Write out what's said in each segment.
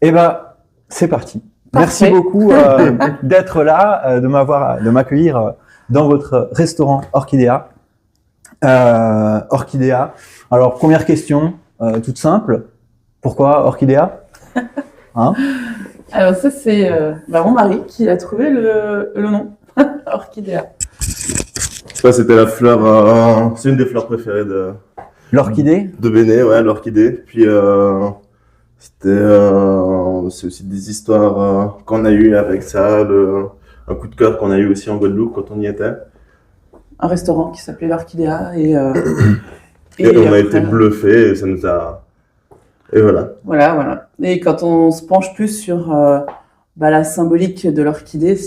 Eh ben, c'est parti. Parfait. Merci beaucoup d'être là, de m'accueillir dans votre restaurant Orchidea. Orchidea. Alors, première question, toute simple. Pourquoi Orchidea? Hein? Alors ça, c'est mon mari qui a trouvé le nom, Orchidea. Ça, c'était la fleur, c'est une des fleurs préférées L'orchidée? de Béné, ouais, l'orchidée. Puis, c'est aussi des histoires qu'on a eues avec ça, un coup de cœur qu'on a eu aussi en Guadeloupe quand on y était. Un restaurant qui s'appelait l'Orchidea et on a après, été bluffés et ça nous a... Et voilà. Voilà. Et quand on se penche plus sur la symbolique de l'orchidée,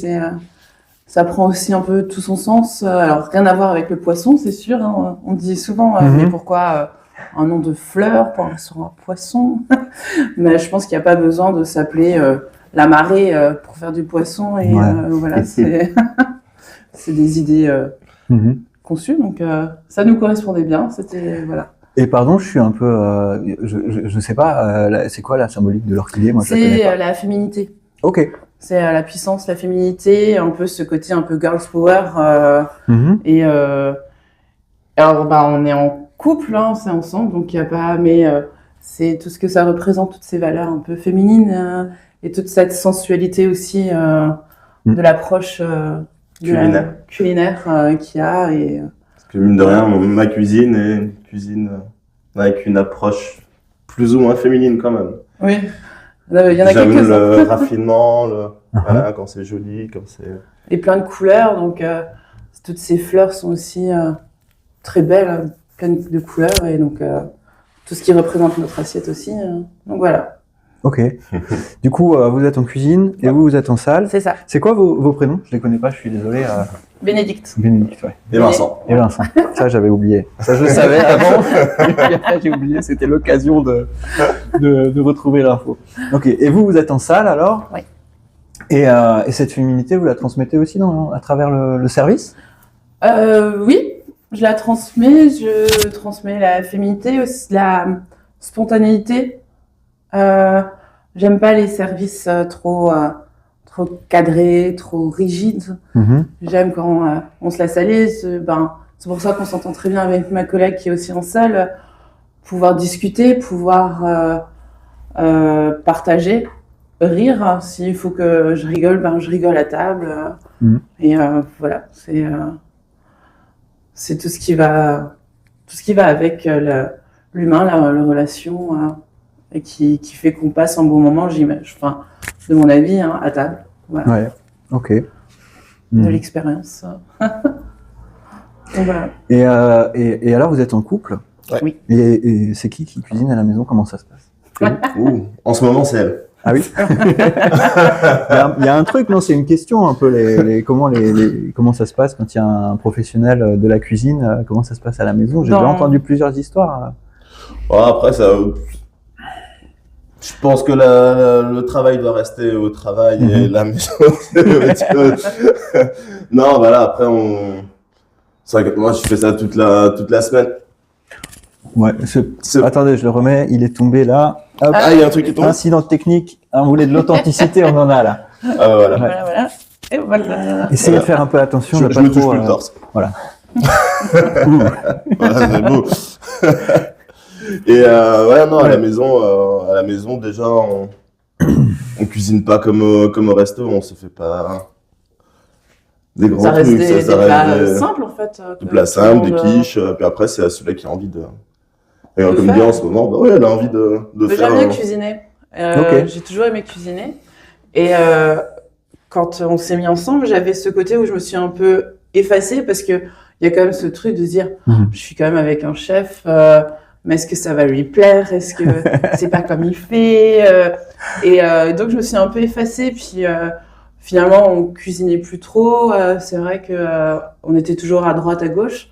ça prend aussi un peu tout son sens. Alors, rien à voir avec le poisson, c'est sûr. Hein. On dit souvent, mais pourquoi un nom de fleur pour un restaurant à poisson? Mais je pense qu'il n'y a pas besoin de s'appeler la marée pour faire du poisson. Et voilà, c'est des idées conçues. Donc, ça nous correspondait bien. C'était, voilà. Et pardon, je suis un peu... je sais pas, c'est quoi la symbolique de l'orchidée? Moi, je la connais C'est pas. la féminité. Ok. C'est la puissance, la féminité, un peu ce côté un peu girls power. Et alors, on est en couple, hein, c'est ensemble, donc il n'y a pas... Mais c'est tout ce que ça représente, toutes ces valeurs un peu féminines et toute cette sensualité aussi de l'approche culinaire qu'il y a. Et, Parce que mine de rien, ma cuisine est une cuisine avec une approche plus ou moins féminine quand même. oui, il y en a J'aime quelques-uns. le raffinement, voilà, quand c'est joli, quand c'est... Et plein de couleurs, donc toutes ces fleurs sont aussi très belles, pleines de couleurs, et donc tout ce qui représente notre assiette aussi. Donc voilà, Ok. Du coup, vous êtes en cuisine et vous êtes en salle. c'est ça. C'est quoi vos prénoms? Je les connais pas, je suis désolé. Bénédicte. Bénédicte, ouais. Et Vincent. Et Vincent. Ça, j'avais oublié. Ça, je le savais avant. Et puis après, j'ai oublié. C'était l'occasion de retrouver l'info. Ok. Et vous êtes en salle alors? Oui. Et cette féminité, vous la transmettez aussi à travers le service? Oui, je la transmets. Je transmets la féminité, aussi la spontanéité. J'aime pas les services trop cadrés, trop rigides. J'aime quand on se laisse aller. C'est pour ça qu'on s'entend très bien avec ma collègue qui est aussi en salle. Pouvoir discuter, pouvoir partager, rire. S'il faut que je rigole, je rigole à table. Et voilà, c'est tout ce qui va avec l'humain, la relation, et qui fait qu'on passe un bon moment, de mon avis, à table. Voilà. Ouais. Ok. De l'expérience. Donc, voilà. Et alors, vous êtes en couple? Ouais. Oui. Et c'est qui cuisine à la maison? Comment ça se passe? Ouh, en ce moment, c'est elle. Ah oui. Il y a un truc, non? C'est une question un peu comment ça se passe quand il y a un professionnel de la cuisine? Comment ça se passe à la maison? J'ai déjà entendu plusieurs histoires. Bon, après, ça... Je pense que le travail doit rester au travail et la maison, c'est autre chose. Non, voilà, après, c'est vrai que moi, je fais ça toute la semaine. Ouais. Attendez, je le remets. Il est tombé là. Hop. Ah, il y a un truc qui tombe. Incident technique. On voulait de l'authenticité, on en a là. Ah, voilà. Voilà. Et voilà. Essayez de faire un peu attention. Je de pas me trop, touche plus le torse. Voilà. Voilà, c'est beau. Et à la maison déjà, on cuisine pas comme au resto, on se fait pas des grands Ça reste trucs. des Ça plats reste simples, en fait. des plats simples, des quiches, puis après c'est à celui qui a envie de... Et comme dit en ce moment, elle a envie de faire... J'aime bien cuisiner. Ok. J'ai toujours aimé cuisiner. Et quand on s'est mis ensemble, j'avais ce côté où je me suis un peu effacée parce que il y a quand même ce truc de se dire, je suis quand même avec un chef, mais est-ce que ça va lui plaire? Est-ce que c'est pas comme il fait? Et donc je me suis un peu effacée. Puis finalement, on cuisinait plus trop. C'est vrai que on était toujours à droite, à gauche.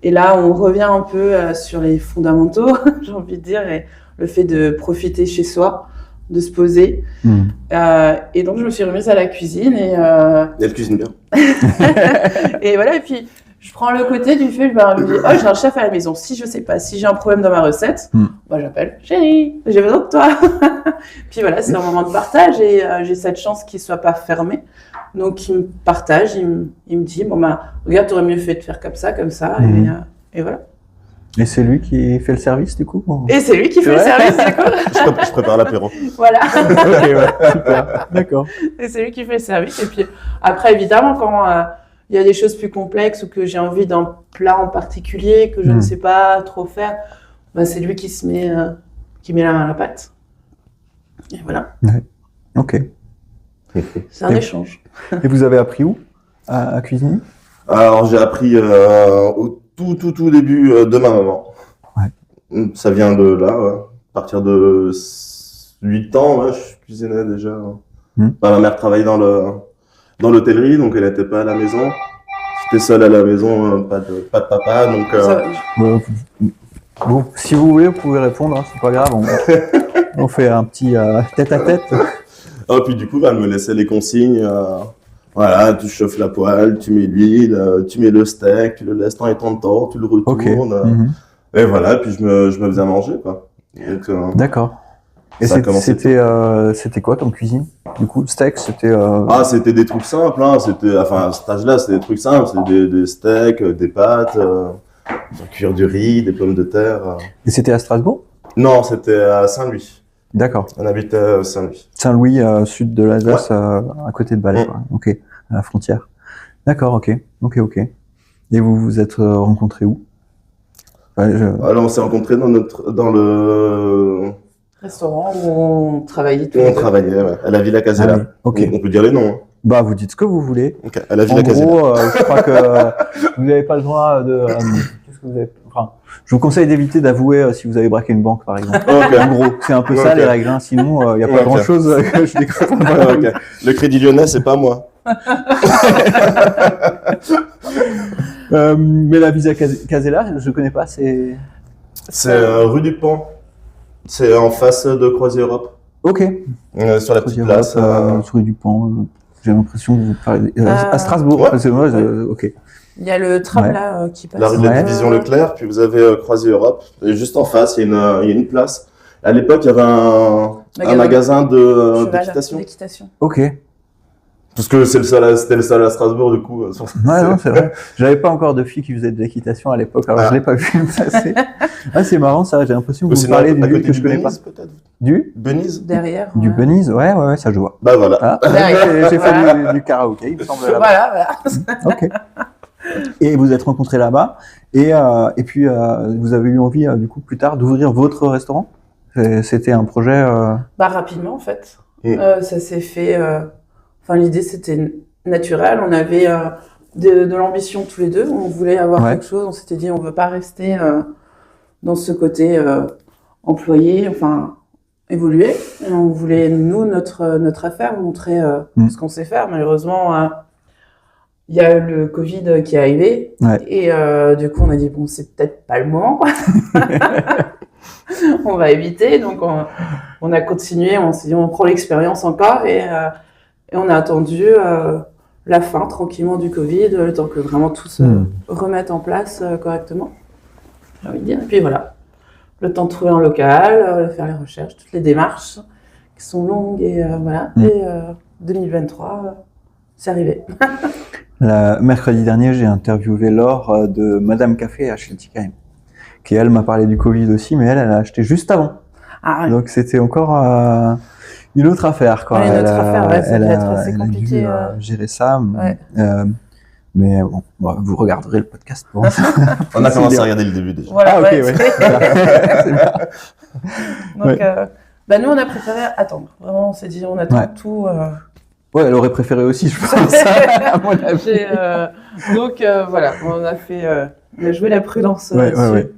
Et là, on revient un peu sur les fondamentaux, j'ai envie de dire, et le fait de profiter chez soi, de se poser. Et donc, je me suis remise à la cuisine. Et elle cuisine bien. et voilà, et puis Je prends le côté du fait, je me dis, oh, j'ai un chef à la maison. Si je sais pas, si j'ai un problème dans ma recette, bah, j'appelle, chérie, j'ai besoin de toi. Puis voilà, c'est un moment de partage et j'ai cette chance qu'il soit pas fermé. Donc, il me partage, il me dit, bon, bah, regarde, t'aurais mieux fait de faire comme ça, et voilà. Et c'est lui qui fait le service, du coup? Et c'est lui qui fait le service, du coup. Je prépare l'apéro. Voilà. Ok, ouais, super. D'accord. Et c'est lui qui fait le service. Et puis, après, évidemment, quand il y a des choses plus complexes ou que j'ai envie d'un plat en particulier que je ne sais pas trop faire, bah, c'est lui qui met la main à la pâte. Et voilà. Ouais. Ok. C'est un échange. Et vous avez appris où à cuisiner? Alors, j'ai appris au tout début de ma maman. Ouais. Ça vient de là, ouais. À partir de 8 ans, ouais, je cuisinais déjà. Bah, ma mère travaillait dans l'hôtellerie, donc elle n'était pas à la maison. J'étais seul à la maison, pas de papa, donc... Bon, si vous voulez, vous pouvez répondre, hein, c'est pas grave. On fait un petit tête-à-tête. Oh, puis du coup, elle me laissait les consignes. Voilà, tu chauffes la poêle, tu mets l'huile, tu mets le steak, tu le laisses tant et tant de temps, tu le retournes. Et voilà, puis je me faisais à manger, quoi. Donc, d'accord. Et c'était quoi comme cuisine? Du coup, le steak, c'était... Ah, c'était des trucs simples, hein. À cet âge-là, c'était des trucs simples. C'était des steaks, des pâtes, cuire du riz, des pommes de terre. Et c'était à Strasbourg? Non, c'était à Saint-Louis. D'accord. On habitait à Saint-Louis. Saint-Louis, sud de l'Alsace, à côté de Valais, quoi. Ok, à la frontière. D'accord, ok. Et vous vous êtes rencontrés où? Alors, on s'est rencontrés dans le restaurant où on travaillait tous les deux. deux. On travaillait, ouais, à la Villa Casella. Ah oui, ok. On peut dire les noms. Hein. Bah, vous dites ce que vous voulez. Okay. À la Villa En Casella. gros, je crois que vous n'avez pas le droit de... qu'est-ce que vous avez... Enfin, je vous conseille d'éviter d'avouer si vous avez braqué une banque, par exemple. Okay. En gros, c'est un peu ça les règles. Hein. Sinon, il n'y a pas grand-chose que je découvre. Okay. Le Crédit Lyonnais, c'est pas moi. Mais la Villa Casella, je connais pas. C'est rue du Pont. C'est en face de Croisier Europe. Ok. Sur la petite place. Rue du Pont. J'ai l'impression que vous parlez à Strasbourg. Ouais. C'est moi. Ok. Il y a le tram là qui passe. La rue de la Division Leclerc, puis vous avez Croisier Europe. Et juste en face, il y a une place. À l'époque, il y avait un magasin d'équitation. Ok. Parce que c'était le seul à Strasbourg, du coup. Ouais, non, c'est vrai. J'avais pas encore de filles qui faisaient de l'équitation à l'époque, alors je l'ai pas vu passer. Ah, c'est marrant ça, j'ai l'impression que vous parlez d'une ville que je connais pas. Du Benise derrière. Du Benise, ouais, ça je vois. Bah voilà. Ah, j'ai fait du karaoké, il me semble. Voilà. Ok. Et vous êtes rencontrés là-bas, et puis vous avez eu envie, du coup, plus tard, d'ouvrir votre restaurant? C'était un projet... Bah, rapidement, en fait. Ça s'est fait... Enfin, l'idée, c'était naturel. On avait de l'ambition tous les deux. On voulait avoir quelque chose. On s'était dit, on veut pas rester dans ce côté employé, enfin, évoluer. Et on voulait, nous, notre affaire, montrer ce qu'on sait faire. Malheureusement, il y a le Covid qui est arrivé. Ouais. Et du coup, on a dit, bon, c'est peut-être pas le moment. On va éviter. Donc, on a continué. On s'est dit, on prend l'expérience encore. Et on a attendu la fin, tranquillement, du Covid, le temps que vraiment tout se remette en place correctement. J'ai envie de dire. Et puis voilà. Le temps de trouver un local, faire les recherches, toutes les démarches qui sont longues. Et voilà. Et 2023, c'est arrivé. Mercredi dernier, j'ai interviewé Laure de Madame Café à Schiltigheim, qui elle m'a parlé du Covid aussi, mais elle a acheté juste avant. Ah, ouais. Donc c'était encore une autre affaire, quoi. Ouais, une autre affaire, ouais, ça devait être assez compliqué. Elle a dû gérer ça. Ouais. Mais bon, vous regarderez le podcast. Bon. On a commencé à regarder le début déjà. Voilà, ok, ouais. Donc, nous, on a préféré attendre. Vraiment, on s'est dit, on attend tout. Ouais, elle aurait préféré aussi, je pense, à mon avis. Donc, voilà, on a joué la prudence là-dessus. Ouais.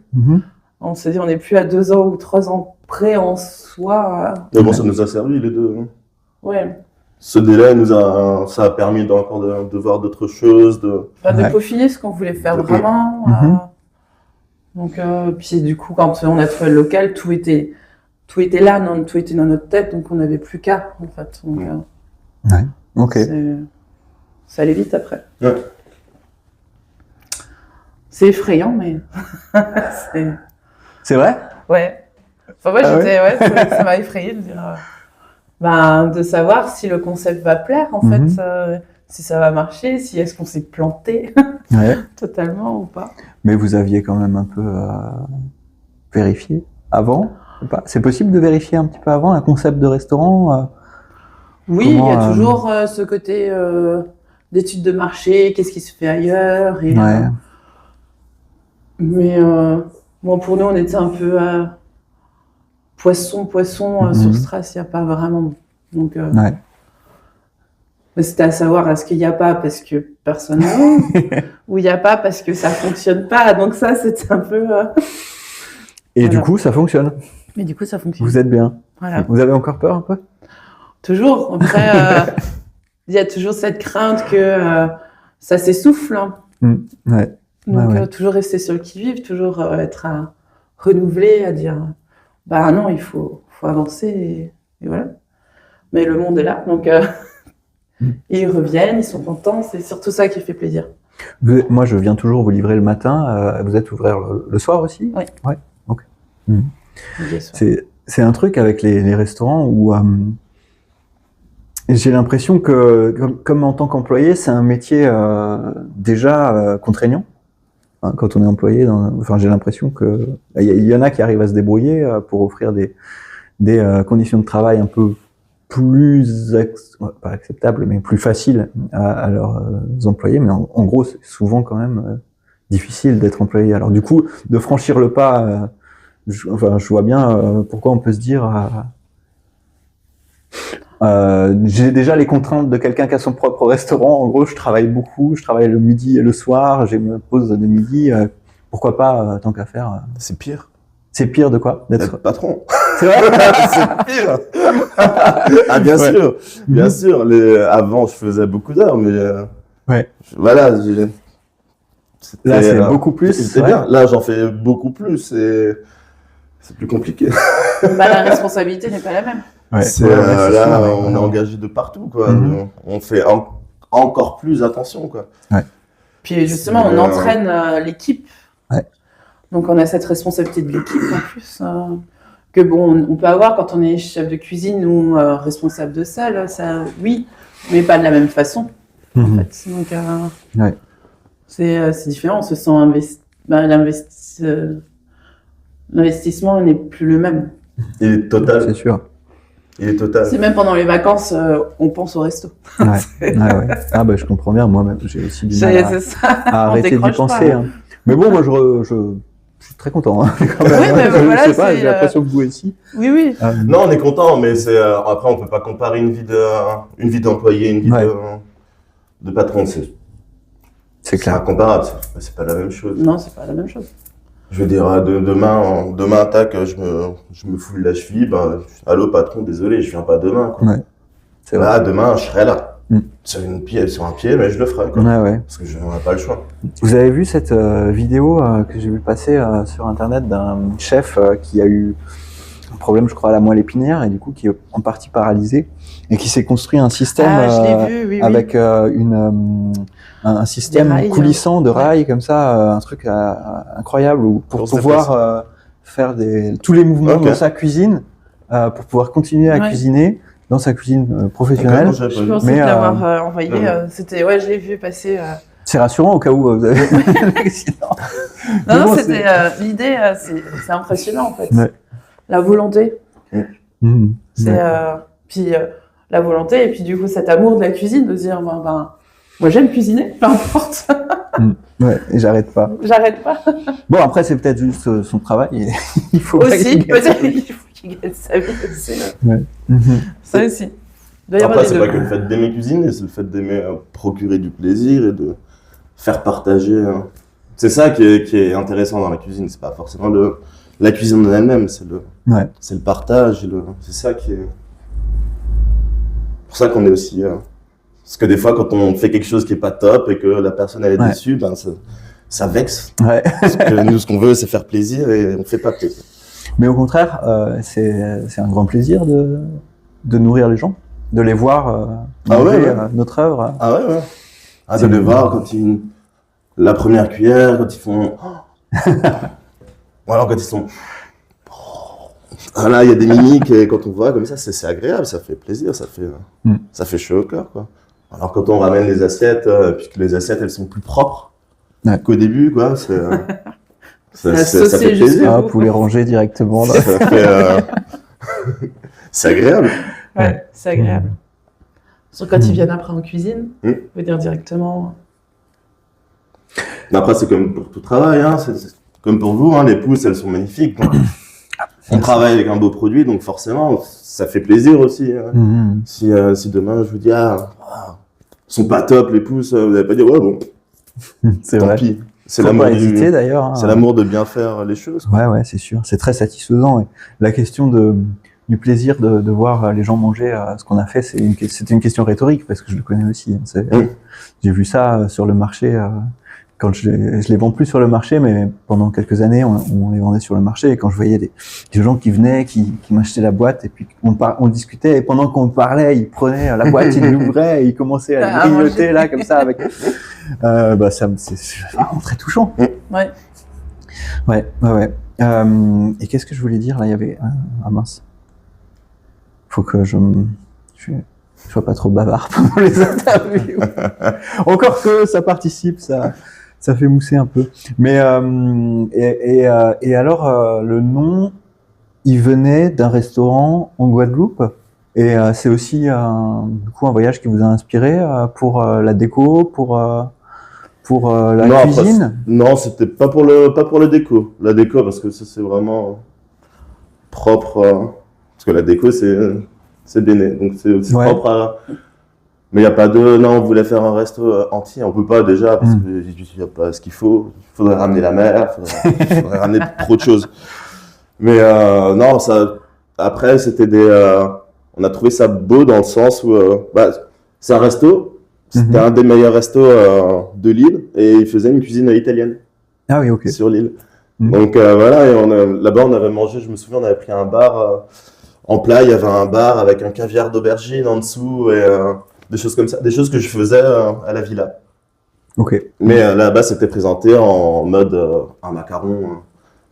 On s'est dit, on n'est plus à 2 ans ou 3 ans près en soi. Mais bon, ça nous a servi, les deux. Ouais. Ce délai ça a permis encore de voir d'autres choses. De peaufiner ce qu'on voulait faire vraiment. Donc, puis du coup, quand on a trouvé le local, tout était là, tout était dans notre tête, donc on n'avait plus qu'à, en fait. Donc, ouais, ok. Ça allait vite après. Ouais. C'est effrayant, mais C'est vrai? Ouais. Enfin, moi, ça m'a effrayé de dire, de savoir si le concept va plaire, en fait, si ça va marcher, si est-ce qu'on s'est planté totalement ou pas. Mais vous aviez quand même un peu vérifié avant ou pas? C'est possible de vérifier un petit peu avant un concept de restaurant? Oui, il y a toujours ce côté d'études de marché, qu'est-ce qui se fait ailleurs. Et, mais bon, pour nous, on était un peu poisson sur Strass, il n'y a pas vraiment. Donc, mais c'était à savoir, est-ce qu'il n'y a pas parce que personne n'aime ou il n'y a pas parce que ça ne fonctionne pas. Donc ça, c'était un peu... Et du coup, ça fonctionne. Mais du coup, ça fonctionne. Vous êtes bien. Voilà. Vous avez encore peur un peu? Toujours. Après, il y a toujours cette crainte que ça s'essouffle. Hein. Donc, toujours rester sur le qui-vive, toujours être à renouveler, à dire non, il faut avancer et voilà. Mais le monde est là, donc ils reviennent, ils sont contents, c'est surtout ça qui fait plaisir. Moi, je viens toujours vous livrer le matin. Vous êtes ouvert le soir aussi? Oui. Ouais. Ok. C'est un truc avec les restaurants où j'ai l'impression que, comme en tant qu'employé, c'est un métier déjà contraignant. Quand on est employé, j'ai l'impression que il y en a qui arrivent à se débrouiller pour offrir des conditions de travail un peu plus pas acceptables, mais plus faciles à leurs employés. Mais en gros, c'est souvent quand même difficile d'être employé. Alors du coup, de franchir le pas, je vois bien pourquoi on peut se dire. J'ai déjà les contraintes de quelqu'un qui a son propre restaurant. En gros, je travaille beaucoup, je travaille le midi et le soir, j'ai ma pause de midi. Pourquoi pas, tant qu'à faire. C'est pire. C'est pire de quoi? D'être patron. C'est vrai? C'est pire. Ah, bien sûr. Bien sûr. Avant, je faisais beaucoup d'heures, mais voilà. Là, c'est beaucoup plus. C'est bien. Là, j'en fais beaucoup plus et c'est plus compliqué. La responsabilité n'est pas la même. Là, on est engagé de partout, quoi. On fait encore plus attention, quoi. Puis justement, on entraîne l'équipe. Donc on a cette responsabilité de l'équipe en plus que on peut avoir quand on est chef de cuisine ou responsable de salle, ça oui, mais pas de la même façon. En fait. Donc c'est différent, on se sent l'investissement n'est plus le même. Il est total. C'est sûr. Il est total. C'est même pendant les vacances, on pense au resto. Je comprends bien. Moi-même, j'ai aussi du mal à arrêter d'y penser. Hein. Mais bon, moi, je suis très content. Hein, quand même. Je sais pas, j'ai l'impression que vous aussi. Oui. Non, on est content, mais après, on peut pas comparer une vie d'employé, une vie de patron. C'est clair. Incomparable. C'est pas la même chose. Non, c'est pas la même chose. Je veux dire, demain, tac, je me foule la cheville, allô patron, désolé, je viens pas demain, quoi. C'est vrai. Là, demain, je serai là. Sur un pied, mais je le ferai, quoi. Parce que je n'aurai pas le choix. Vous avez vu cette vidéo que j'ai vu passer sur internet d'un chef qui a eu un problème, je crois, à la moelle épinière et du coup qui est en partie paralysé et qui s'est construit un système avec un système coulissant de rails comme ça, un truc incroyable pour pouvoir faire tous les mouvements dans sa cuisine pour pouvoir continuer à cuisiner dans sa cuisine professionnelle. Je pensais de l'avoir envoyé. Je l'ai vu passer. C'est rassurant au cas où vous avez l'accident. Non, c'était l'idée, c'est impressionnant en fait. La volonté. C'est puis la volonté et puis du coup cet amour de la cuisine de dire moi j'aime cuisiner, peu importe. Et j'arrête pas. Bon après c'est peut-être juste son travail. Il faut aussi peut-être qu'il gagne sa vie aussi. Ça aussi. Après c'est pas que le fait d'aimer cuisiner, c'est le fait d'aimer procurer du plaisir et de faire partager. C'est ça qui est intéressant dans la cuisine. C'est pas forcément la cuisine en elle-même, c'est le partage. C'est ça qui est. Pour ça qu'on est aussi. Parce que des fois, quand on fait quelque chose qui est pas top et que la personne elle est déçue, ça vexe. Parce que nous, ce qu'on veut, c'est faire plaisir et on fait pas plaisir. Mais au contraire, c'est un grand plaisir de nourrir les gens, de les voir manger notre œuvre. De les voir la première cuillère, quand ils font... Voilà, quand ils sont... Voilà, il y a des mimiques et quand on voit comme ça, c'est agréable, ça fait plaisir, ça fait chaud au cœur, quoi. Alors quand on ramène les assiettes, puis que les assiettes elles sont plus propres qu'au début, quoi, ça fait plaisir. Ah, pour les ranger directement. Là. C'est agréable. Ouais, c'est agréable. Surtout quand ils viennent après en cuisine, on peut dire directement. Mais après, c'est comme pour tout travail, hein, c'est comme pour vous, hein, les pousses, elles sont magnifiques. Donc, on travaille avec un beau produit, donc forcément, ça fait plaisir aussi. Hein. Si demain, je vous dis, elles sont pas top les pousses, vous n'allez pas dire, ouais, bon, c'est tant vrai. pis. C'est Faut l'amour pas hésiter d'ailleurs. Hein. C'est l'amour de bien faire les choses. Quoi. Ouais, c'est sûr. C'est très satisfaisant. Et la question du plaisir de voir les gens manger ce qu'on a fait, c'était une question rhétorique parce que je le connais aussi. Hein. J'ai vu ça sur le marché. Quand je les vends plus sur le marché, mais pendant quelques années, on les vendait sur le marché. Et quand je voyais des gens qui venaient, qui m'achetaient la boîte, et puis on discutait, et pendant qu'on parlait, ils prenaient la boîte, ils l'ouvraient, et ils commençaient à grignoter là comme ça avec. C'est vraiment très touchant. Ouais. Et qu'est-ce que je voulais dire là? Il y avait mince. Faut que je sois pas trop bavard pendant les interviews. Encore que ça participe, ça fait mousser un peu. Mais et alors le nom, il venait d'un restaurant en Guadeloupe et c'est aussi du coup un voyage qui vous a inspiré pour la déco, pour la cuisine. Après, non, c'était pas pour le déco. La déco parce que ça c'est vraiment propre. Parce que la déco c'est béné, donc c'est aussi propre à. Mais il n'y a pas de... Non, on voulait faire un resto entier. On ne peut pas déjà parce qu'il n'y a pas ce qu'il faut. Il faudrait ramener la mer, il faudrait ramener trop de choses. Mais non, ça... Après, c'était on a trouvé ça beau dans le sens où... c'est un resto. C'était un des meilleurs restos de l'île et il faisait une cuisine italienne. Ah oui, ok. Sur l'île. Donc voilà, et là-bas, on avait mangé, je me souviens, on avait pris un bar... en plat, il y avait un bar avec un caviar d'aubergine en dessous et... des choses comme ça, des choses que je faisais à la villa. Ok. Mais là-bas, c'était présenté en mode un macaron.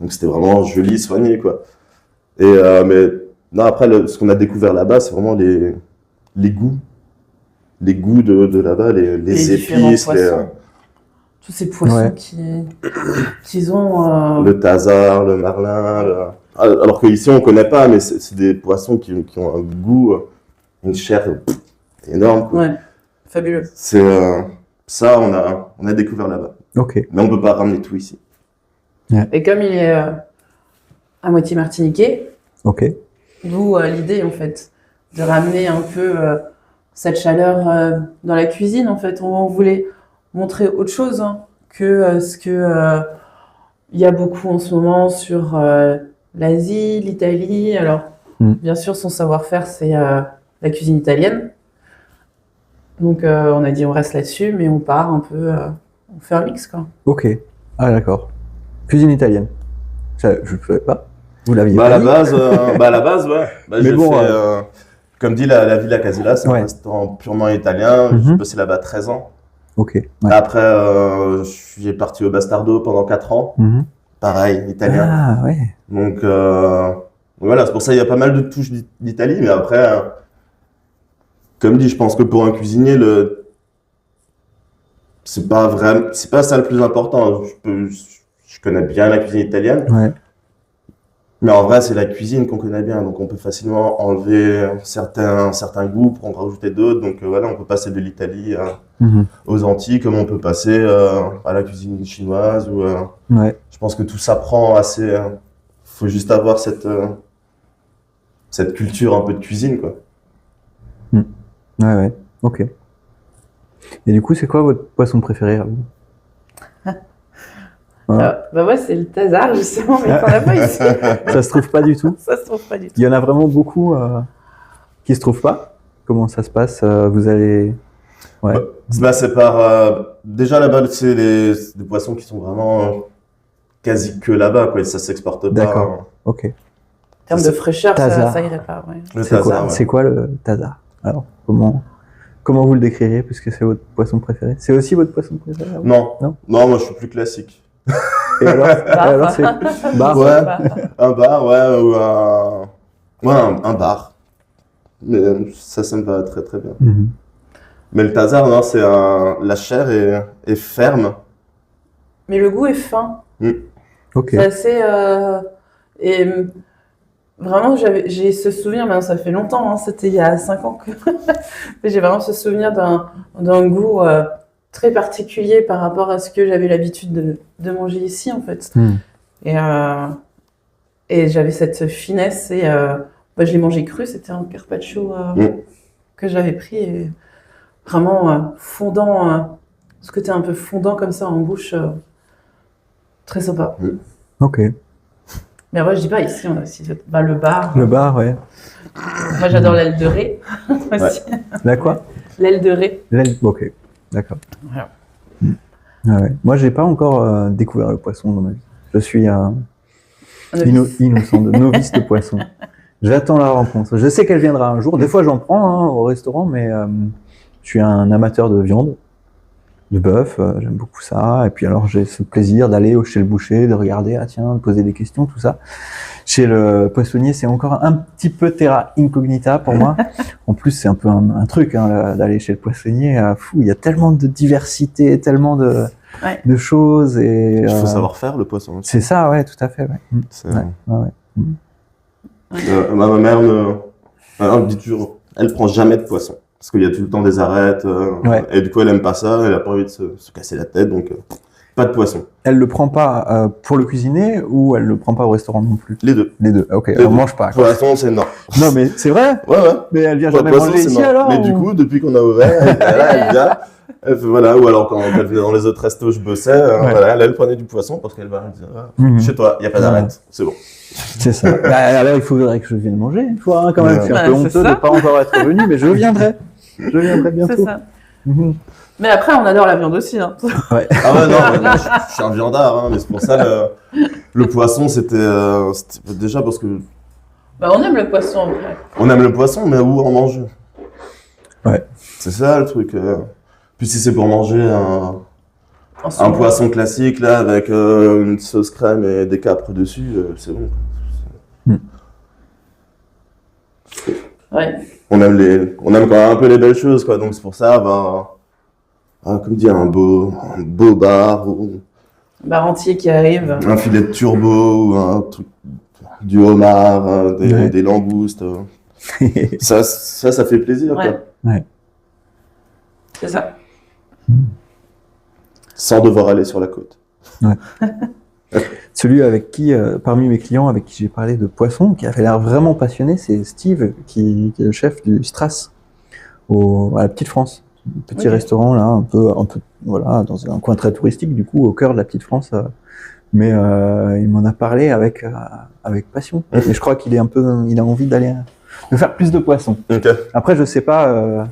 Donc c'était vraiment joli, soigné, quoi. Et mais non, après, ce qu'on a découvert là-bas, c'est vraiment les goûts. Les goûts de là-bas, les épices. Tous ces poissons qu'ils ont. Le thazar, le marlin. Alors qu'ici, on ne connaît pas, mais c'est des poissons qui ont un goût, une chair... énorme. Quoi. Ouais, fabuleux. C'est ça, on a découvert là-bas. Ok. Mais on peut pas ramener tout ici. Et comme il est à moitié martiniquais, d'où l'idée en fait de ramener un peu cette chaleur dans la cuisine. En fait, on voulait montrer autre chose que ce que il y a beaucoup en ce moment sur l'Asie, l'Italie. Alors, bien sûr, son savoir-faire, c'est la cuisine italienne. Donc on a dit on reste là-dessus, mais on part un peu, on fait un mix quoi. Ok, ah d'accord. Cuisine italienne. Ça, je ne savais pas. Vous l'aviez pas à la dit. base, ouais. Mais bon, comme dit la Villa Casella, c'est un restaurant purement italien. J'ai bossé là-bas 13 ans. Ok. Ouais. Après, je suis parti au Bastardo pendant 4 ans. Pareil, italien. Ah ouais. Donc voilà, c'est pour ça qu'il y a pas mal de touches d'Italie, mais après. Comme dit, je pense que pour un cuisinier, c'est pas ça le plus important. Je connais bien la cuisine italienne, mais en vrai, c'est la cuisine qu'on connaît bien, donc on peut facilement enlever certains goûts pour en rajouter d'autres. Donc voilà, on peut passer de l'Italie aux Antilles, comme on peut passer à la cuisine chinoise. Je pense que tout s'apprend assez. Faut juste avoir cette culture un peu de cuisine, quoi. Ouais, ok. Et du coup, c'est quoi votre poisson préféré à vous? Moi, c'est le thazar, justement, mais t'en as pas ici. Ça se trouve pas du tout? Ça se trouve pas du tout. Il y en a vraiment beaucoup qui se trouvent pas? Comment ça se passe? Vous allez... c'est par... déjà, là-bas, c'est des poissons qui sont vraiment quasi que là-bas, quoi. Ça s'exporte pas. D'accord, ok. En termes de fraîcheur, ça irait pas, Le thazar, c'est quoi le thazar? Alors, comment Comment vous le décririez, puisque c'est votre poisson préféré? C'est aussi votre poisson préféré? Non. Non, Moi je suis plus classique. et alors c'est bar. Ouais, un bar, ouais, ou un bar. Mais ça me va très très bien. Mhm. Mais le tasar, non, la chair est ferme. Mais le goût est fin. Ok. C'est assez. Et vraiment, j'ai ce souvenir, maintenant ça fait longtemps, hein, c'était il y a 5 ans que. J'ai vraiment ce souvenir d'un goût très particulier par rapport à ce que j'avais l'habitude de manger ici, en fait. Et j'avais cette finesse, et je l'ai mangé cru, c'était un carpaccio que j'avais pris, et vraiment fondant, ce côté un peu fondant comme ça en bouche, très sympa. Ok. Mais après, je dis pas, ici, on a aussi le bar. Le bar, ouais. Moi, j'adore l'aile de raie aussi. La quoi? L'aile de raie. L'aile. Ok. D'accord. Voilà. Ah ouais. Moi, j'ai pas encore découvert le poisson dans ma vie. Je suis innocent, novice de poisson. J'attends la rencontre. Je sais qu'elle viendra un jour. Des fois, j'en prends au restaurant, mais je suis un amateur de viande, de bœuf. J'aime beaucoup ça. Et puis alors, j'ai ce plaisir d'aller chez le boucher, de regarder, de poser des questions, tout ça. Chez le poissonnier, c'est encore un petit peu terra incognita pour moi. En plus, c'est un peu un truc d'aller chez le poissonnier. Il y a tellement de diversité, tellement de choses. Et, Il faut savoir faire le poisson aussi. C'est ça, ouais, tout à fait. Ouais. Ma mère me dit toujours, elle prend jamais de poisson. Parce qu'il y a tout le temps des arêtes. Et du coup, elle aime pas ça. Elle a pas envie de se casser la tête. Donc, pas de poisson. Elle le prend pas pour le cuisiner ou elle le prend pas au restaurant non plus? Les deux. Les deux. Ok. Elle mange pas. Poisson, c'est non. Non, mais c'est vrai? Ouais. Mais elle vient Pour jamais le poisson, manger c'est ici non. alors? Mais du coup, depuis qu'on a ouvert, elle vient. Voilà, ou alors quand elle venait dans les autres restos, je bossais. Elle prenait du poisson parce qu'elle va dire chez toi, il n'y a pas d'arête, c'est bon. C'est ça. Alors il faudrait que je vienne manger une fois quand même. Je suis un peu honteux de ne pas encore être venu, mais je viendrai. Je viendrai bientôt. C'est ça. Mais après, on adore la viande aussi. Hein. Ouais. Ah ouais, non, je suis un viandard, mais c'est pour ça le poisson, c'était déjà parce que. On aime le poisson en vrai. On aime le poisson, mais où en manger? Ouais. C'est ça le truc. Puis si c'est pour manger un poisson classique là avec une sauce crème et des capres dessus, c'est bon. Ouais. On aime quand même un peu les belles choses, quoi. Donc c'est pour ça, comme dire, un beau bar ou Bar entier qui arrive. un filet de turbo ou un truc, du homard, des langoustes. ça fait plaisir, quoi. Ouais. C'est ça. Sans devoir aller sur la côte. Ouais. Celui avec qui, parmi mes clients avec qui j'ai parlé de poisson, qui avait l'air vraiment passionné, c'est Steve, qui est le chef du Strass à la Petite France. Un petit restaurant là, un peu, voilà, dans un coin très touristique, du coup, au cœur de la Petite France. Mais il m'en a parlé avec passion. Et je crois qu'il a envie de faire plus de poissons. Okay. Après, je sais pas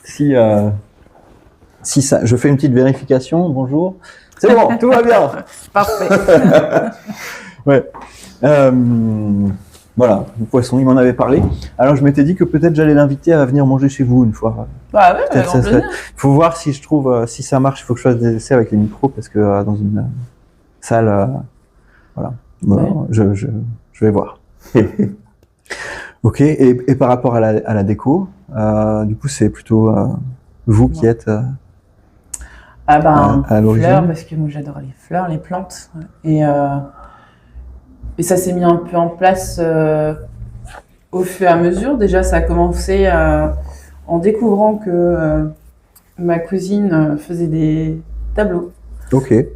si ça. Je fais une petite vérification. Bonjour. C'est bon, tout va bien. Parfait. Ouais. Voilà, le poisson, il m'en avait parlé. Alors je m'étais dit que peut-être j'allais l'inviter à venir manger chez vous une fois. Bah ouais, il faut voir si je trouve, si ça marche. Il faut que je fasse des essais avec les micros parce que dans une salle, voilà. Bon, je vais voir. Ok. Et par rapport à la déco, du coup c'est plutôt vous qui êtes. À l'origine. Fleurs, parce que moi j'adore les fleurs, les plantes. Et ça s'est mis un peu en place au fur et à mesure. Déjà, ça a commencé en découvrant que ma cousine faisait des tableaux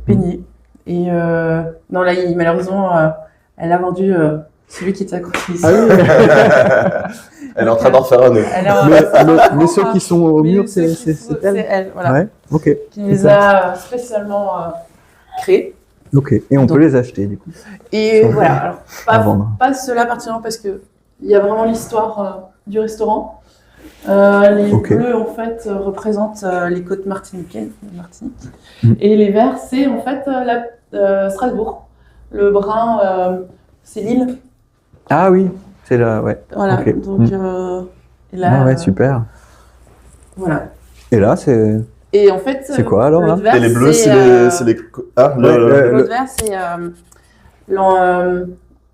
peignés. Et malheureusement, elle a vendu celui qui était à côté ici. Ah oui. Elle est en train d'en refaire un autre. Mais ceux qui sont au mur, c'est elle. C'est elle, voilà. Ouais, ok. Qui les a spécialement créés. Ok, et on peut les acheter du coup. Et voilà, alors pas ceux-là particulièrement parce que il y a vraiment l'histoire du restaurant. Les bleus en fait représentent les côtes martinique. Et les verts c'est en fait Strasbourg. Le brun c'est l'île. Ah oui, c'est là, ouais. Voilà, donc et là. Ah ouais, super. Voilà. Et là, c'est Et en fait, quoi alors là? l'autre verre, Et les bleus, c'est les... Ah, l'autre verre, c'est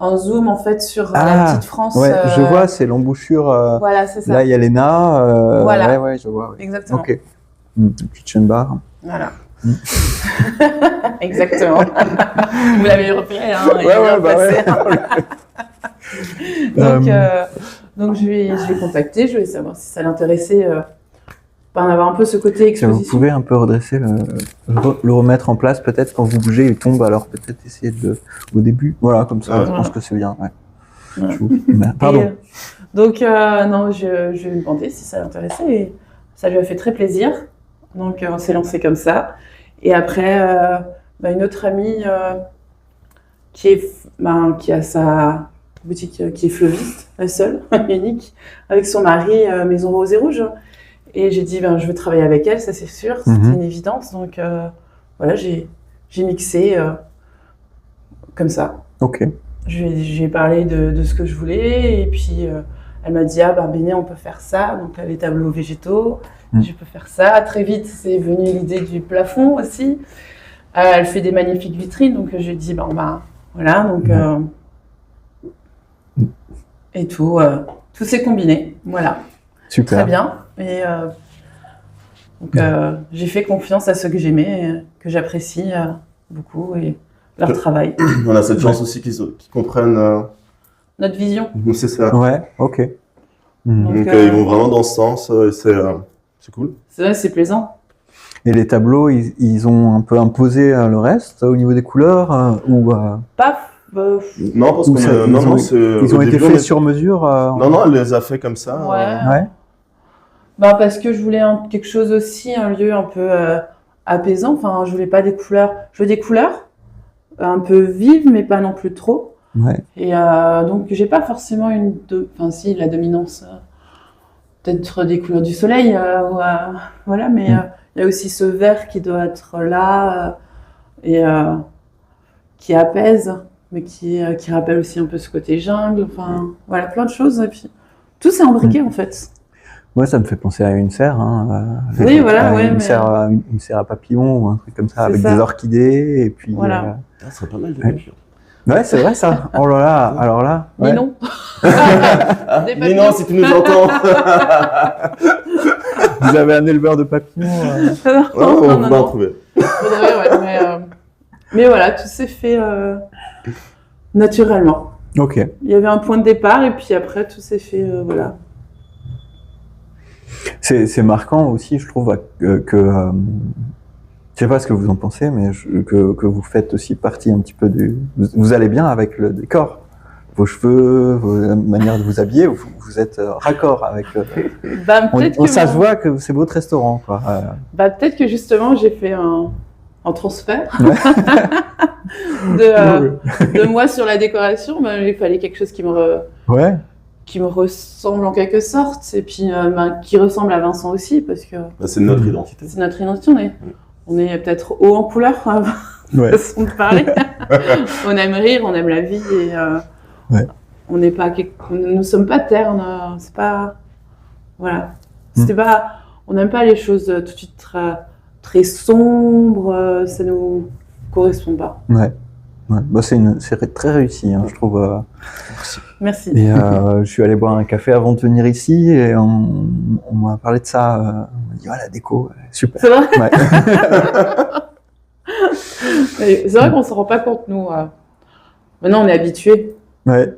en zoom en fait sur la petite France. Ouais, je vois, c'est l'embouchure. Voilà, c'est ça. Là, il y a l'ENA. Voilà. Ouais, je vois. Ouais. Exactement. Ok. Kitchen bar. Voilà. Exactement. Vous l'avez repéré, hein. Il est Ouais, bien placé. ouais. Donc je l'ai contacté, je voulais savoir si ça l'intéressait d'avoir un peu ce côté Tiens, exposition. vous pouvez un peu redresser, le remettre en place peut-être quand vous bougez, il tombe, alors peut-être essayer au début. Voilà, comme ça, je pense que c'est bien. Ouais. Ouais. Pardon. Donc, non, je lui ai demandé si ça l'intéressait et ça lui a fait très plaisir. Donc, on s'est lancé comme ça. Et après, une autre amie qui a sa boutique, qui est fleuriste, la seule, unique, avec son mari, Maison Rose et Rouge. Et j'ai dit, je veux travailler avec elle, ça c'est sûr, c'était une évidence. Donc, voilà, j'ai mixé comme ça. Ok. Je lui ai parlé de ce que je voulais et puis elle m'a dit Béné, on peut faire ça, donc les tableaux végétaux, je peux faire ça. Très vite c'est venu l'idée du plafond aussi. Elle fait des magnifiques vitrines, donc je lui ai dit voilà, donc et tout s'est combiné, voilà. Super. Très bien. Et donc j'ai fait confiance à ceux que j'aimais, que j'apprécie beaucoup et leur travail. On a cette chance aussi qu'ils comprennent notre vision. C'est ça. Ouais, ok. Donc, ils vont vraiment dans ce sens et c'est cool. C'est vrai, c'est plaisant. Et les tableaux, ils ont un peu imposé le reste au niveau des couleurs ou Paf. Non, parce que ils ont été faits sur mesure. Non, elle les a fait comme ça. Ouais. Parce que je voulais quelque chose aussi, un lieu un peu apaisant. Enfin, je voulais pas des couleurs. Je veux des couleurs un peu vives, mais pas non plus trop. Ouais. Et donc, j'ai pas forcément si la dominance, peut-être des couleurs du soleil, voilà. Mais il y a aussi ce vert qui doit être là et qui apaise, mais qui rappelle aussi un peu ce côté jungle. Enfin, voilà, plein de choses. Et puis tout s'est imbriqué en fait. Ouais, ça me fait penser à une serre. Oui, voilà, une serre à papillons ou un truc comme ça, avec des orchidées et puis. Voilà. Ça serait pas mal de nature. Ouais, c'est vrai ça. Oh là là, alors là. Ouais. Ninon. Ninon, si tu nous entends. Vous avez un éleveur de papillons. On va en trouver. Mais voilà, tout s'est fait naturellement. Ok. Il y avait un point de départ et puis après tout s'est fait, voilà. C'est marquant aussi, je trouve, que je sais pas ce que vous en pensez, mais que vous faites aussi partie un petit peu vous allez bien avec le décor. Vos cheveux, la manière de vous habiller, vous êtes raccord avec. Ça se voit que c'est votre restaurant, quoi. Peut-être que justement j'ai fait un transfert de moi sur la décoration. Il fallait quelque chose qui me ressemble en quelque sorte, et puis qui ressemble à Vincent aussi, parce que c'est notre identité. C'est notre identité. On est peut-être haut en couleur, façon de parler. On aime rire, on aime la vie, et on n'est pas, nous sommes pas ternes. C'est pas, voilà. C'était pas, on n'aime pas les choses tout de suite très sombres. Ça nous correspond pas. Ouais. C'est très réussi, je trouve. Merci. Et je suis allé boire un café avant de venir ici et on m'a parlé de ça. On m'a dit, la déco, super. C'est vrai. C'est vrai qu'on s'en rend pas compte, nous. Maintenant, on est habitués. Ouais.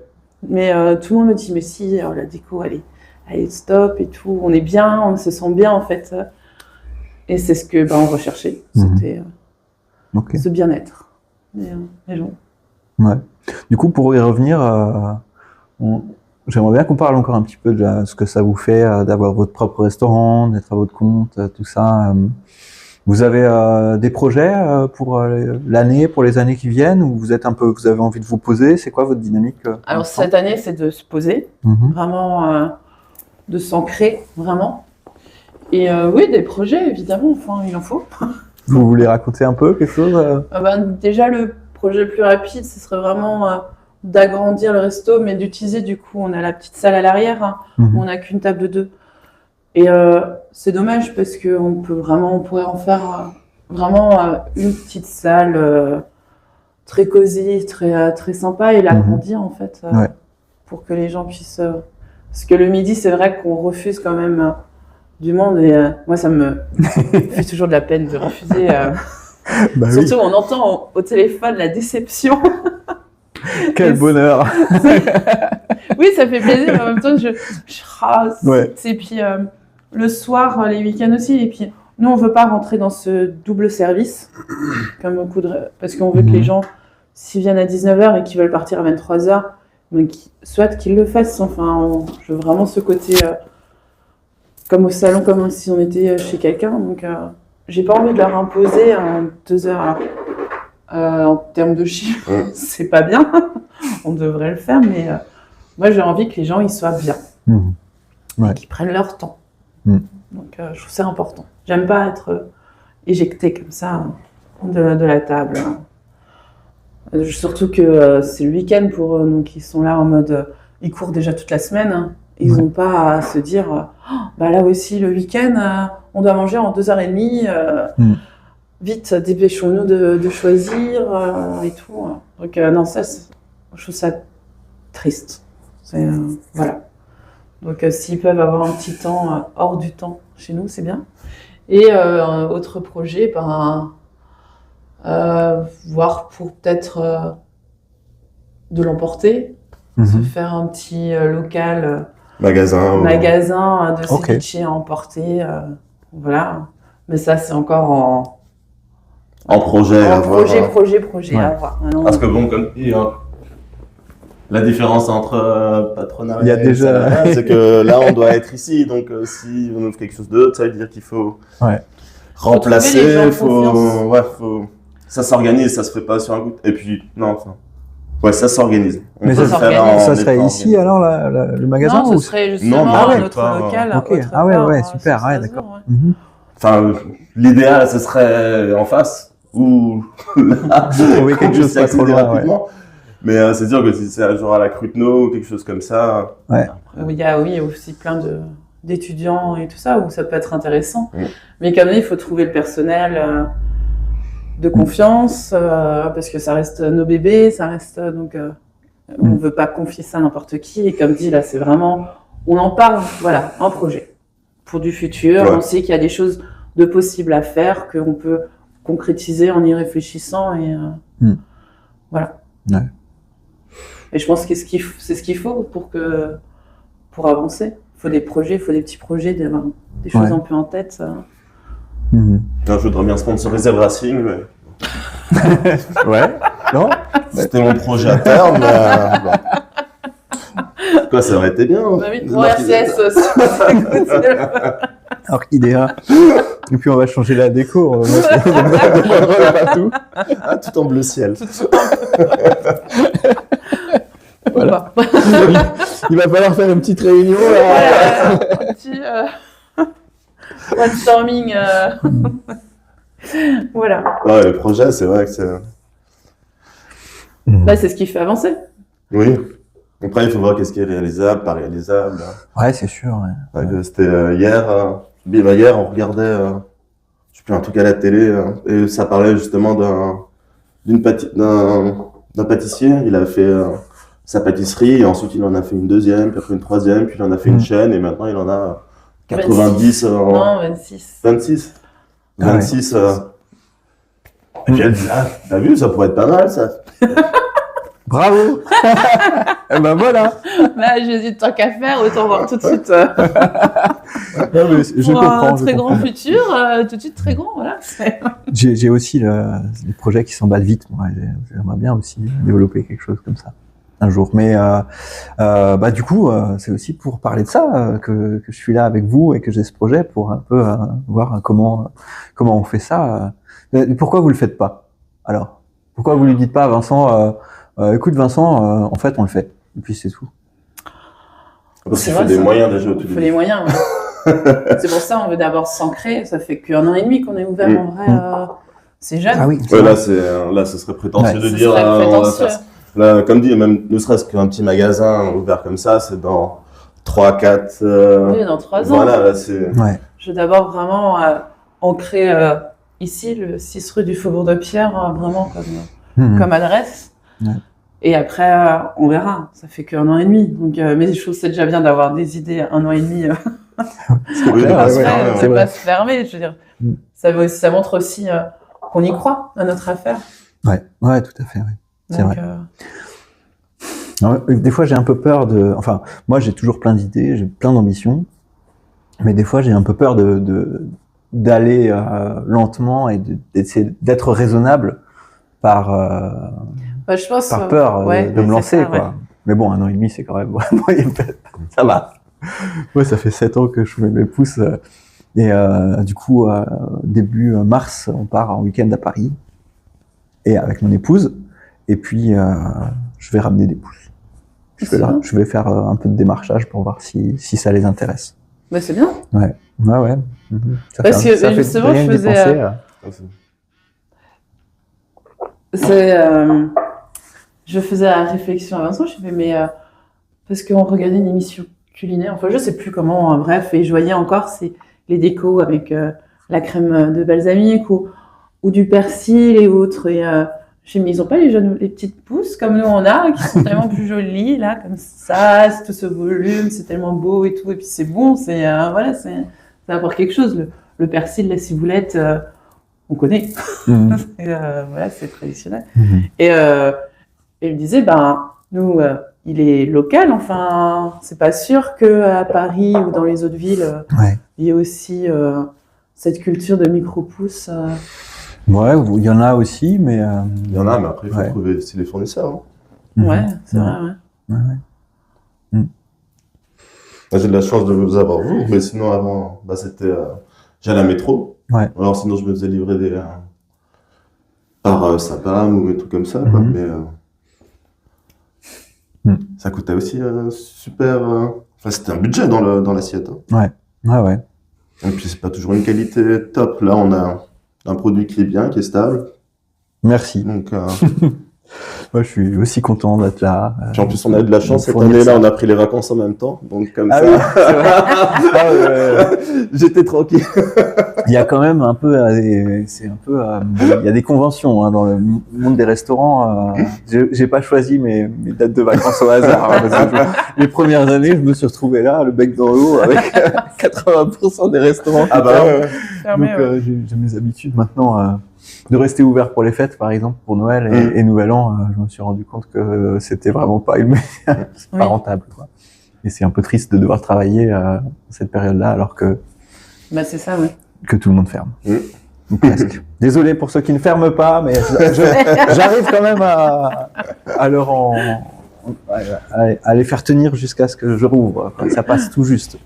Mais tout le monde me dit, mais si, la déco, elle est stop et tout. On est bien, on se sent bien, en fait. Et c'est ce que on recherchait. C'était ce bien-être. Les gens. Ouais. Du coup, pour y revenir, j'aimerais bien qu'on parle encore un petit peu de ce que ça vous fait d'avoir votre propre restaurant, d'être à votre compte, tout ça. Vous avez des projets pour l'année, pour les années qui viennent, ou vous avez envie de vous poser? C'est quoi votre dynamique Alors cette année, c'est de se poser, vraiment, de s'ancrer, vraiment. Et oui, des projets, évidemment. Enfin, il en faut. Vous voulez raconter un peu quelque chose Déjà, le projet le plus rapide, ce serait vraiment d'agrandir le resto, mais d'utiliser, du coup, on a la petite salle à l'arrière, où on n'a qu'une table de deux. Et c'est dommage parce qu'on pourrait en faire vraiment une petite salle très cosy, très sympa et l'agrandir en fait, pour que les gens puissent. Parce que le midi, c'est vrai qu'on refuse quand même du monde et moi, ça me fait toujours de la peine de refuser. Surtout, on entend au téléphone la déception. Quel bonheur. Oui, ça fait plaisir, mais en même temps, je rase. Et puis, le soir, les week-ends aussi. Et puis, nous, on veut pas rentrer dans ce double service, comme beaucoup parce qu'on veut que les gens, s'ils viennent à 19h et qu'ils veulent partir à 23h, soit qu'ils le fassent. Enfin, je veux vraiment ce côté, comme au salon, comme si on était chez quelqu'un. Donc, j'ai pas envie de leur imposer 2 heures. En termes de chiffres, c'est pas bien. On devrait le faire, mais moi, j'ai envie que les gens ils soient bien. Et qu'ils prennent leur temps. Donc, je trouve ça important. J'aime pas être éjectée comme ça de la table. Surtout que c'est le week-end pour eux, donc ils sont là en mode... ils courent déjà toute la semaine. Ils n'ont pas à se dire là aussi, le week-end, on doit manger en 2h30. Vite, dépêchons-nous de choisir et tout. Donc, non, ça, je trouve ça triste. Voilà. Donc, s'ils peuvent avoir un petit temps hors du temps chez nous, c'est bien. Et un autre projet, voir pour peut-être de l'emporter, se faire un petit local, magasin de ceviche à emporter. Voilà. Mais ça, c'est encore projet à voir. Parce que bon, comme dit, la différence entre patronat et salariat, c'est que là, on doit être ici. Donc, si on ouvre quelque chose d'autre, ça veut dire qu'il faut remplacer. Ça s'organise, ça se fait pas sur un coup. Et puis, ça s'organise. Mais ça serait ici alors, le magasin? Non, ce serait justement un autre local. Super, d'accord. Enfin, l'idéal, ce serait en face. Ou là, trouver quelque chose pas trop loin, rapidement. Mais c'est sûr que si c'est genre à la Cruteno ou quelque chose comme ça. Il y a aussi plein d'étudiants et tout ça où ça peut être intéressant. Mais quand même, il faut trouver le personnel de confiance parce que ça reste nos bébés, ça reste donc on veut pas confier ça à n'importe qui. Et comme dit là, c'est vraiment on en parle, un projet pour du futur. On sait qu'il y a des choses de possibles à faire qu'on peut concrétiser en y réfléchissant et voilà. Et je pense que c'est ce qu'il faut pour avancer. Il faut des projets, il faut des petits projets, des choses un peu en tête. Je voudrais bien sponsoriser le Racing, mais... non. C'était mon projet à terme, mais... ça aurait été bien. Pour RCS aussi. Alors, IDEA. Et puis, on va changer la déco. Partout. Tout en bleu ciel. Voilà. Il va falloir faire une petite réunion. Un petit brainstorming. Voilà. Le projet, c'est vrai que c'est... c'est ce qui fait avancer. Oui. Après, il faut voir qu'est-ce qui est réalisable, pas réalisable. C'est sûr. C'était hier, on regardait, je sais plus, un truc à la télé, et ça parlait justement d'un pâtissier. Il a fait sa pâtisserie, et ensuite il en a fait une deuxième, puis après une troisième, puis il en a fait une chaîne, et maintenant il en a 90. 26. 26. 26. Et puis elle dit, t'as vu, ça pourrait être pas mal, ça. Bravo. Et ben voilà. J'hésite tant qu'à faire, autant voir tout de suite. Non, mais je comprends. Un très grand futur, tout de suite très grand, voilà. J'ai aussi des projets qui s'emballent vite. Moi, j'aimerais bien aussi développer quelque chose comme ça un jour. Mais du coup, c'est aussi pour parler de ça que je suis là avec vous et que j'ai ce projet pour un peu voir comment on fait ça. Pourquoi vous le faites pas? Alors, pourquoi vous lui dites pas à Vincent? Écoute Vincent, en fait on le fait, et puis c'est tout. Parce qu'il faut des moyens déjà au tout début. Il faut des moyens, C'est pour ça on veut d'abord s'ancrer, ça fait qu'1 an et demi qu'on est ouvert en vrai, c'est jeune. Ah oui. Là ce serait prétentieux de dire, on va faire ça. Là, comme dit, même ne serait-ce qu'un petit magasin ouvert comme ça, c'est dans 3, 4. Oui, dans 3 ans. Voilà, là, c'est. Ouais. Je vais d'abord vraiment ancrer ici le 6 rue du Faubourg de Pierre, vraiment comme adresse. Ouais. Et après, on verra. Ça fait qu'1 an et demi. Donc, mais je trouve que c'est déjà bien d'avoir des idées 1 an et demi. Oui, clair, c'est ouais, vrai, de c'est pas vrai. se fermer. Je veux dire, Mm. ça montre aussi qu'on y croit à notre affaire. Ouais, tout à fait. Ouais. C'est Donc, vrai. Des fois, j'ai un peu peur de. Enfin, moi, j'ai toujours plein d'idées, j'ai plein d'ambitions, mais des fois, j'ai un peu peur d'aller lentement et d'essayer d'être raisonnable par je pense, par peur ouais, de me c'est lancer, ça, quoi. ouais. Mais bon, 1 an et demi, c'est quand même vraiment. Ça va. Moi, ça fait 7 ans que je fais mes pouces. Et du coup, début mars, on part en week-end à Paris. Et avec mon épouse. Et puis, je vais ramener des pouces. Je vais faire un peu de démarchage pour voir si ça les intéresse. Bah, c'est bien. Ouais. Mhm. Parce que justement, rien je d'y faisais. penser, Je faisais la réflexion à Vincent, je fais, mais parce qu'on regardait une émission culinaire, enfin je sais plus comment, bref, et je voyais encore les décos avec la crème de balsamique ou du persil et autres. Et je me dis, mais ils ont pas les petites pousses comme nous on a, qui sont tellement plus jolies, là, comme ça, c'est tout ce volume, c'est tellement beau et tout, et puis c'est bon, voilà, ça apporte quelque chose. Le persil, la ciboulette, on connaît. Mhm. Et, voilà, c'est traditionnel. Mhm. Et il me disait, nous, il est local, enfin, c'est pas sûr qu'à Paris ou dans les autres villes, Ouais. il y ait aussi cette culture de micro-pousses. Ouais, il y en a aussi, mais. Il y en a, mais après, il faut Ouais. trouver aussi les fournisseurs. Hein. Mhm. Ouais, c'est Ouais. vrai, ouais. Ouais. Moi, j'ai de la chance de vous avoir, vous, mais sinon, avant, c'était. J'allais à la métro. Ouais. Alors, sinon, je me faisais livrer par Sapam ou des trucs comme ça, quoi. Mhm. Mais ça coûtait aussi super. Enfin, c'était un budget dans l'assiette. Hein. Ouais. Et puis, c'est pas toujours une qualité top. Là, on a un produit qui est bien, qui est stable. Merci. Donc, Moi, je suis aussi content d'être là. puis en plus, on a eu de la chance cette fournir année-là, ça. on a pris les vacances en même temps. Donc, comme Ah ça, oui, c'est vrai. Ah, ouais. j'étais tranquille. Il y a quand même un peu, il y a des conventions hein, dans le monde des restaurants. J'ai pas choisi mes dates de vacances au hasard. Hein, parce que les premières années, je me suis retrouvé là, le bec dans l'eau, avec 80% des restaurants. Ah bah ouais. Fermé, Donc ouais. j'ai mes habitudes maintenant de rester ouvert pour les fêtes, par exemple, pour Noël et Nouvel An. Je me suis rendu compte que c'était vraiment pas Oui. pas rentable, quoi. Et c'est un peu triste de devoir travailler cette période-là, alors que C'est ça, oui. tout le monde ferme. Ou presque. Désolé pour ceux qui ne ferment pas, mais j'arrive quand même à leur à les faire tenir jusqu'à ce que je rouvre. Quoi. Ça passe tout juste.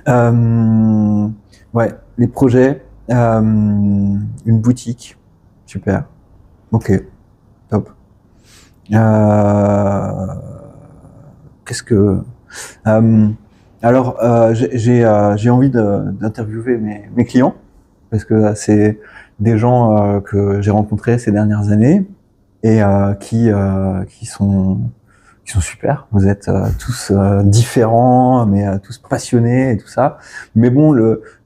Ouais, les projets, une boutique, super. Ok, top. Qu'est-ce que alors, j'ai envie d'interviewer mes clients, parce que c'est des gens que j'ai rencontrés ces dernières années et qui sont super. Vous êtes tous différents, mais tous passionnés et tout ça. Mais bon,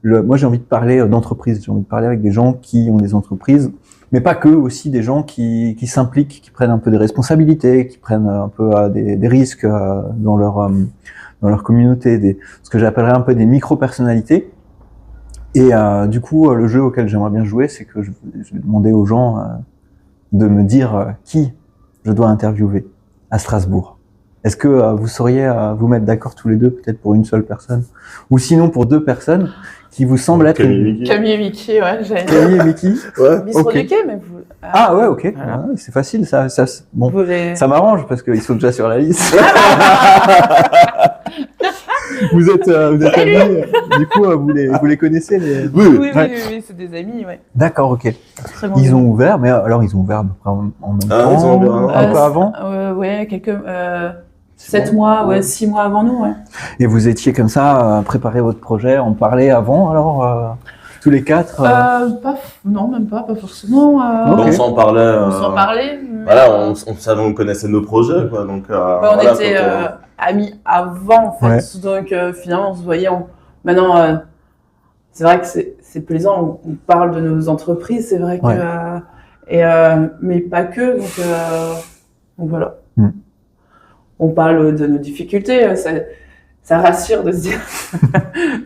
moi j'ai envie de parler d'entreprise. J'ai envie de parler avec des gens qui ont des entreprises, mais pas que, aussi des gens qui s'impliquent, qui prennent un peu des responsabilités, qui prennent un peu des risques dans leur communauté, ce que j'appellerais un peu des micro-personnalités. Et du coup, le jeu auquel j'aimerais bien jouer, c'est que je vais demander aux gens de me dire qui je dois interviewer à Strasbourg. Est-ce que vous sauriez vous mettre d'accord tous les deux, peut-être pour une seule personne, ou sinon pour 2 personnes qui vous semblent être Camille et Mickey, ouais, j'allais dire. Camille et Mickey. Ouais. Bistrot Ok. du Quai, mais vous. Ah ouais, ok. Voilà. Ouais, c'est facile, ça bon. Vous les... Ça m'arrange parce qu'ils sont déjà sur la liste. Vous êtes amis, du coup vous les connaissez les... Oui. Oui, c'est des amis, ouais. D'accord, ok. Très bon. Ils ont ouvert, mais alors ils ont ouvert à peu près en même Ah, temps, ils ont ouvert un peu avant. Ouais, 7 mois, ouais, 6 mois avant nous, ouais. Et vous étiez comme ça, préparer votre projet, en parler avant, alors tous les 4 Non, même pas forcément. Ok. On s'en parlait. On s'en parlait. Mais, Voilà, on savait, on connaissait nos projets, quoi. Donc, on voilà, était quand amis avant, en fait. Donc, finalement, on se voyait. Maintenant, c'est vrai que c'est plaisant. On parle de nos entreprises, c'est vrai que. Mais pas que. Donc voilà. On parle de nos difficultés. Ça rassure de se dire.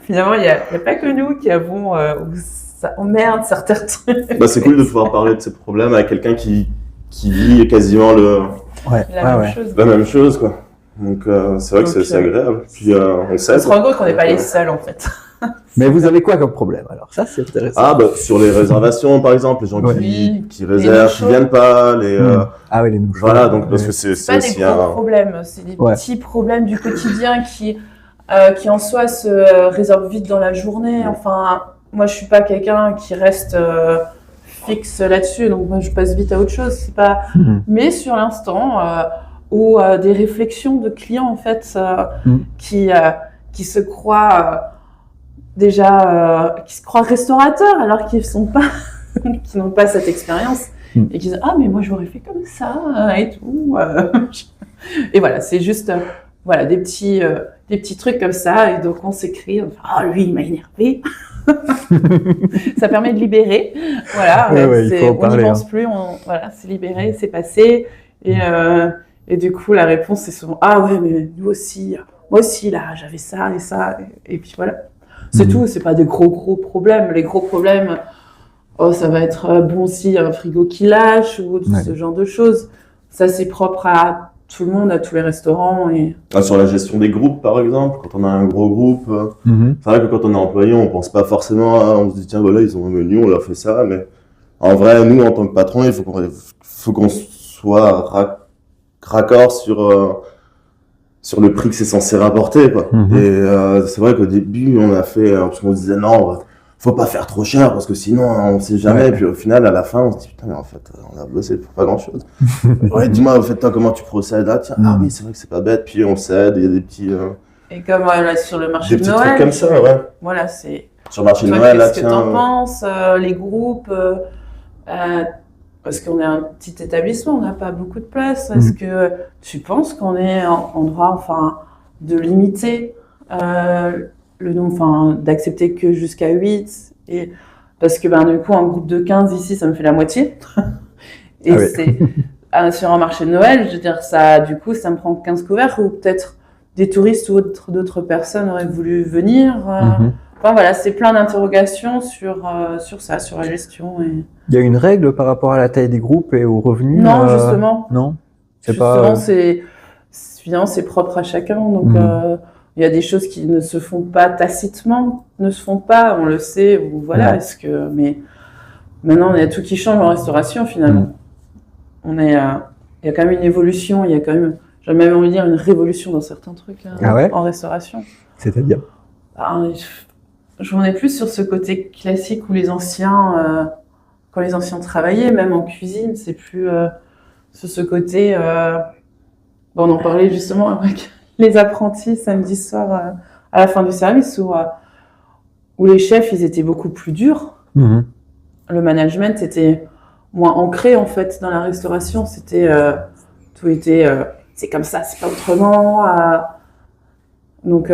Finalement, il n'y a pas que nous qui avons. Ça emmerde certains trucs. Bah, c'est cool de pouvoir parler de ces problèmes avec quelqu'un qui vit quasiment la même chose, quoi. Donc, c'est vrai que c'est agréable. Puis, on s'aide. On se rend compte qu'on n'est pas les seuls, en fait. Mais vous avez quoi comme problème alors? Ça, c'est intéressant. Ah, bah, sur les réservations, par exemple, les gens qui réservent, qui viennent pas, les mouches. Voilà, donc, parce que c'est aussi pas des gros problèmes, c'est des petits problèmes du quotidien qui en soi se résorbent vite dans la journée. Enfin, moi, je suis pas quelqu'un qui reste fixe là-dessus, donc moi, je passe vite à autre chose. C'est pas. Mais sur l'instant, ou des réflexions de clients en fait qui se croient qui se croient restaurateurs alors qu'ils sont pas, qui n'ont pas cette expérience et qui disent mais moi j'aurais fait comme ça et tout. Et voilà, c'est juste des petits trucs comme ça et donc on s'écrit, lui il m'a énervé. Ça permet de libérer. Voilà, on n'y pense plus. C'est libéré, c'est passé et du coup, la réponse, c'est souvent « Ah ouais, mais nous aussi, moi aussi, là, j'avais ça et ça. » Et puis voilà. C'est tout, c'est pas des gros problèmes. Les gros problèmes, ça va être s'il y a un frigo qui lâche ou ce genre de choses. Ça, c'est propre à tout le monde, à tous les restaurants. Sur la gestion des groupes, par exemple, quand on a un gros groupe, c'est vrai que quand on est employé, on pense pas forcément on se dit « Tiens, voilà, ils ont un menu, on leur fait ça. » Mais en vrai, nous, en tant que patron, il faut qu'on soit raccord sur le prix que c'est censé rapporter, quoi. Et c'est vrai qu'au début on a fait parce qu'on se disait non, faut pas faire trop cher parce que sinon on sait jamais. Et puis au final à la fin on se dit putain mais en fait on a bossé pour pas grand chose. Dis-moi au fait toi comment tu procèdes là, tiens oui c'est vrai que c'est pas bête, puis on s'aide, il y a des petits et comme là sur le marché de Noël, trucs comme ça voilà c'est sur le marché de Noël là, qu'est-ce que t'en penses, les groupes parce qu'on est un petit établissement, on n'a pas beaucoup de place. Est-ce que tu penses qu'on est en droit, de limiter le nombre, d'accepter que jusqu'à 8 et parce que du coup, un groupe de 15 ici, ça me fait la moitié. Et c'est sur un marché de Noël, je veux dire, du coup, ça me prend 15 couverts ou peut-être des touristes ou d'autres personnes auraient voulu venir. C'est plein d'interrogations sur ça, sur la gestion. Il y a une règle par rapport à la taille des groupes et aux revenus? Non, justement. Non, finalement, c'est propre à chacun. Donc, il y a des choses qui ne se font pas tacitement, ne se font pas, on le sait. Ou voilà. Mais maintenant, il y a tout qui change en restauration finalement. Il y a quand même une évolution. Il y a quand même, j'ai même envie de dire, une révolution dans certains trucs en restauration. C'est-à-dire? J'en ai plus sur ce côté classique où les anciens, quand les anciens travaillaient, même en cuisine, c'est plus sur ce côté. On en parlait justement avec les apprentis samedi soir à la fin du service où les chefs ils étaient beaucoup plus durs. Le management était moins ancré en fait dans la restauration. C'était tout était c'est comme ça, c'est pas autrement. Donc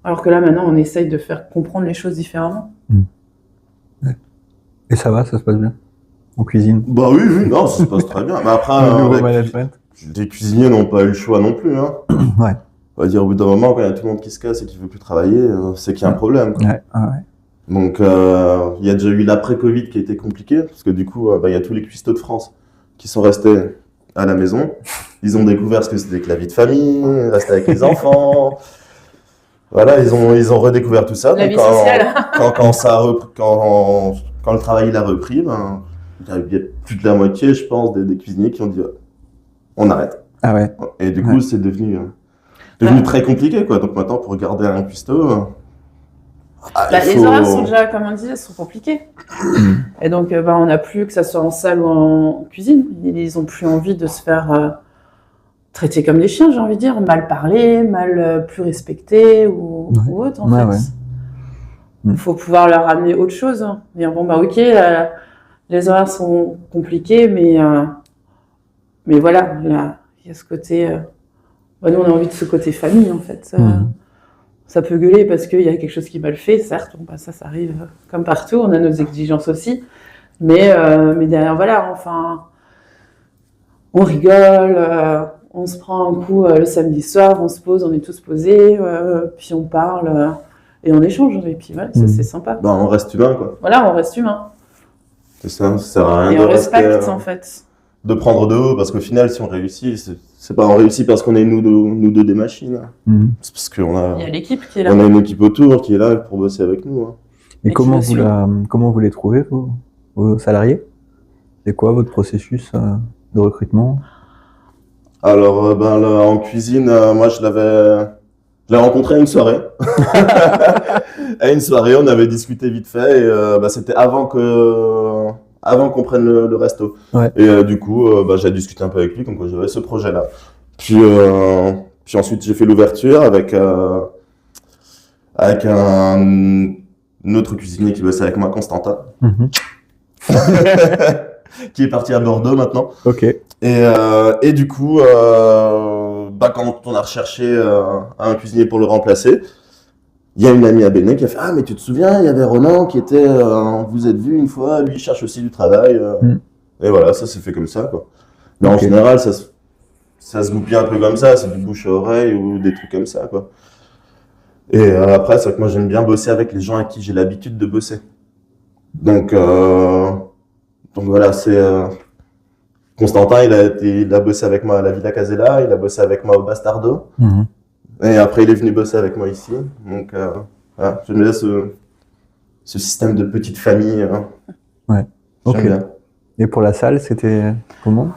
alors que là, maintenant, on essaye de faire comprendre les choses différemment. Et ça va, ça se passe bien en cuisine? Bah oui, non, ça se passe très bien. Mais après, les cuisiniers n'ont pas eu le choix non plus. On va dire, au bout d'un moment, quand il y a tout le monde qui se casse et qui ne veut plus travailler, c'est qu'il y a un problème. Donc, il y a déjà eu l'après-Covid qui a été compliqué, parce que du coup, il y a tous les cuistots de France qui sont restés à la maison. Ils ont découvert ce que c'était que la vie de famille, rester avec les enfants. Voilà, ils ont redécouvert tout ça. La vie sociale. Quand le travail il a repris, il y a plus de la moitié, je pense, des cuisiniers qui ont dit on arrête. Et du coup, c'est devenu très compliqué, quoi. Donc maintenant, pour garder un cuistot, les horaires sont déjà, comme on disait, sont compliqués. Et donc, on n'a plus, que ça soit en salle ou en cuisine, ils ont plus envie de se faire traiter comme des chiens, j'ai envie de dire, mal parler, mal plus respecté ou autre, en fait. Il faut pouvoir leur amener autre chose. Dire, ok, les horaires sont compliqués, mais voilà, il y a ce côté nous, on a envie de ce côté famille, en fait. Ça peut gueuler parce qu'il y a quelque chose qui est mal fait, certes. Bon, ça arrive comme partout. On a nos exigences aussi. Mais derrière, voilà, enfin, on rigole, on se prend un coup le samedi soir, on se pose, on est tous posés, puis on parle et on échange. Et puis voilà, ça, c'est sympa. Ben, on reste humain, quoi. Voilà, on reste humain. C'est ça sert à rien et de on rester, respecte, en fait. de prendre de haut, parce qu'au final, si on réussit, c'est pas on réussit parce qu'on est nous deux des machines. C'est parce qu'on a, Il y a l'équipe qui est là. on a une équipe autour qui est là pour bosser avec nous. Hein. Et comment vous les trouvez, vos salariés? C'est quoi votre processus de recrutement? Alors, là, en cuisine, moi, je l'ai rencontré à une soirée. À une soirée, on avait discuté vite fait et c'était avant qu'on prenne le resto. Ouais. Et du coup, j'ai discuté un peu avec lui, comme quoi j'avais ce projet-là. Puis ensuite, j'ai fait l'ouverture avec un autre cuisinier qui bossait avec moi, Constantin. Qui est parti à Bordeaux maintenant. Ok. Et du coup, quand on a recherché un cuisinier pour le remplacer, il y a une amie à Béné qui a fait « Ah, mais tu te souviens, il y avait Ronan qui était... vous êtes vu une fois, lui il cherche aussi du travail. Et voilà, ça s'est fait comme ça, quoi. Mais en général, ça se goupille un peu comme ça, c'est du bouche à oreille ou des trucs comme ça, quoi. Et après, c'est vrai que moi j'aime bien bosser avec les gens avec qui j'ai l'habitude de bosser. Donc voilà, c'est... Constantin, il a bossé avec moi à la Villa Casella, il a bossé avec moi au Bastardo. Et après, il est venu bosser avec moi ici. Donc, voilà, j'aime bien ce système de petite famille. Ouais, ok. Et pour la salle, c'était comment?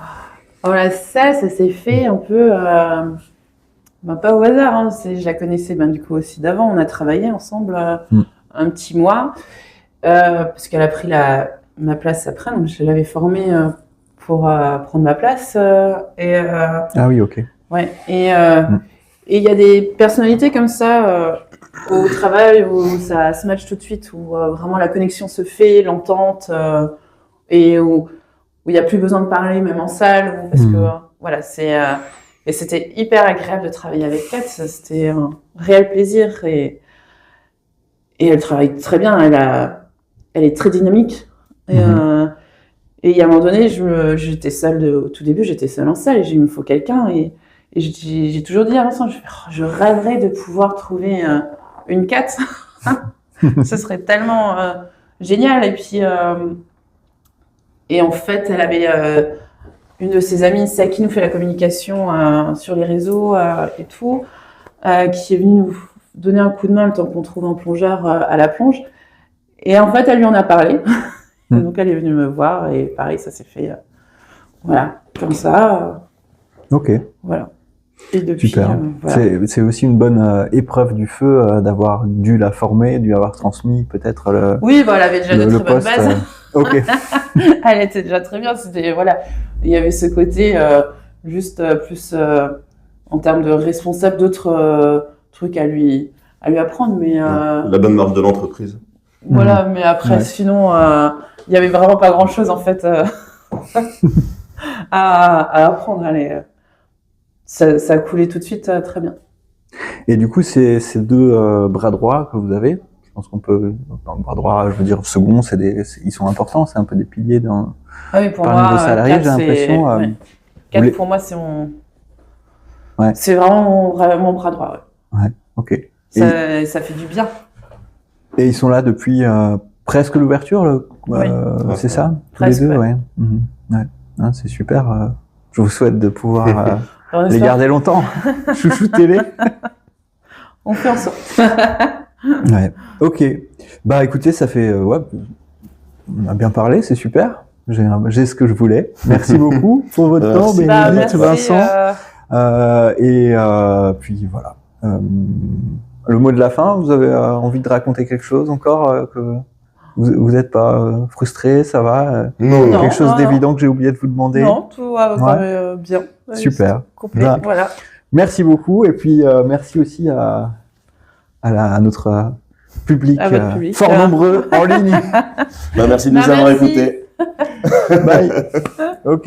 La salle, ça s'est fait un peu... pas au hasard, hein. Je la connaissais du coup aussi d'avant. On a travaillé ensemble un petit mois. Parce qu'elle a pris ma place après. Donc, je l'avais formée pour prendre ma place. Ah oui, ok. Ouais, et il y a des personnalités comme ça au travail où ça se match tout de suite, où vraiment la connexion se fait, l'entente, et où il n'y a plus besoin de parler, même en salle, parce que voilà, et c'était hyper agréable de travailler avec Kat, c'était un réel plaisir, et elle travaille très bien, elle est très dynamique, et il y a un moment donné, j'étais seule au tout début, j'étais seule en salle, et j'ai dit, il me faut quelqu'un, et j'ai toujours dit à Vincent, je rêverais de pouvoir trouver une Kat. Ce serait tellement génial. Et puis, et en fait, elle avait une de ses amies, c'est qui nous fait la communication sur les réseaux et tout, qui est venue nous donner un coup de main le temps qu'on trouve un plongeur à la plonge. Et en fait, elle lui en a parlé. Donc, elle est venue me voir et pareil, ça s'est fait voilà, comme ça. Ok. Voilà. Et depuis, super. Voilà. C'est aussi une bonne épreuve du feu d'avoir dû la former, dû avoir transmis peut-être le. Oui, elle avait déjà de très bonnes bases. Ok. Elle était déjà très bien. C'était voilà, il y avait ce côté juste plus en termes de responsable d'autres trucs à lui apprendre, mais la bonne marche de l'entreprise. Voilà, mais après sinon il y avait vraiment pas grand chose en fait à apprendre. Allez. Ça a coulé tout de suite très bien. Et du coup, ces deux bras droits que vous avez, je pense qu'on peut, dans le bras droit, je veux dire, second, ils sont importants, c'est un peu des piliers d'un. Ah oui, pour moi, vos salariés, j'ai l'impression. Kat, pour moi, c'est c'est vraiment mon bras droit. Ouais, ok. Ça fait du bien. Et ils sont là depuis presque l'ouverture, c'est ça? Presque, tous les deux, ouais. Ah, c'est super. Je vous souhaite de pouvoir. Les garder longtemps. Chouchoutez-les. On fait en sorte. Ouais. Ok. Bah écoutez, ça fait on a bien parlé, c'est super. J'ai ce que je voulais. Merci beaucoup pour votre temps, Bénédicte, Vincent. Et puis voilà. Le mot de la fin, vous avez envie de raconter quelque chose encore que vous n'êtes pas frustré, ça va? Non, quelque chose d'évident que j'ai oublié de vous demander? Non, tout va bien. Super. Complet, voilà. Merci beaucoup et puis merci aussi à notre public, fort nombreux en ligne. Merci de nous avoir écoutés. Bye. Ok.